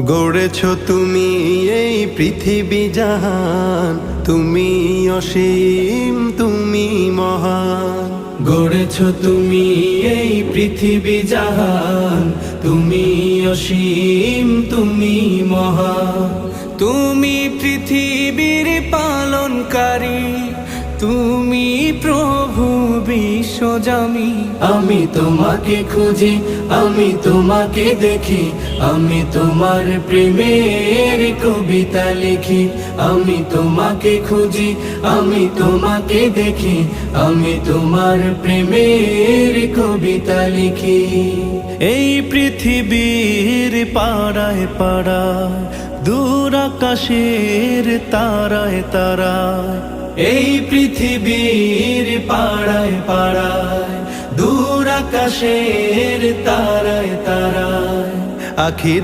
গড়েছ তুমি এই পৃথিবী জাহান, তুমি অসীম, তুমি মহান। গড়েছ তুমি এই পৃথিবী জাহান, তুমি অসীম, তুমি মহান। তুমি পৃথিবীর পালনকারী, তুমি প্রভু বিশ্বজামি। আমি তোমাকে খুঁজি, আমি তোমাকে দেখি, আমি তোমার প্রেমের কবিতা লিখি। আমি তোমাকে খুঁজি, আমি তোমাকে দেখি, আমি তোমার প্রেমের কবিতা লিখি। এই পৃথিবীর পাড়ায় পাড়ায়, দূর আকাশের তারায় তারায়, এই পৃথিবীর পাড়ায় পাড়ায়, দূর আকাশের তারায় তারায়, আখি